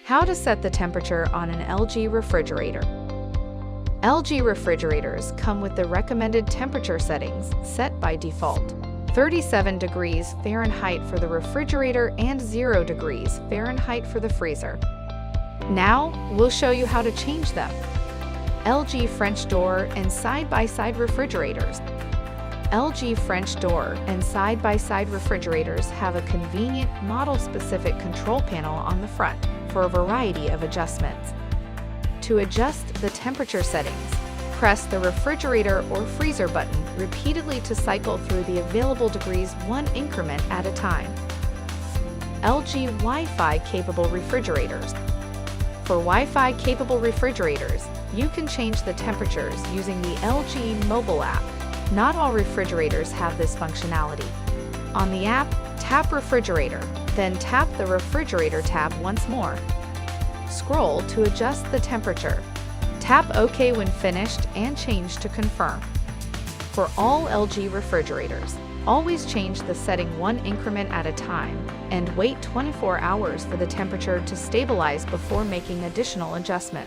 How to set the temperature on an LG refrigerator. LG refrigerators come with the recommended temperature settings set by default. 37 degrees Fahrenheit for the refrigerator and 0 degrees Fahrenheit for the freezer. Now, we'll show you how to change them. LG French door and side-by-side refrigerators. LG French door and side-by-side refrigerators have a convenient model-specific control panel on the front for a variety of adjustments. To adjust the temperature settings, press the refrigerator or freezer button repeatedly to cycle through the available degrees one increment at a time. LG Wi-Fi capable refrigerators. For Wi-Fi capable refrigerators, you can change the temperatures using the LG mobile app. Not all refrigerators have this functionality. On the app, tap Refrigerator, then tap the Refrigerator tab once more. Scroll to adjust the temperature. Tap OK when finished and change to confirm. For all LG refrigerators, always change the setting one increment at a time and wait 24 hours for the temperature to stabilize before making additional adjustments.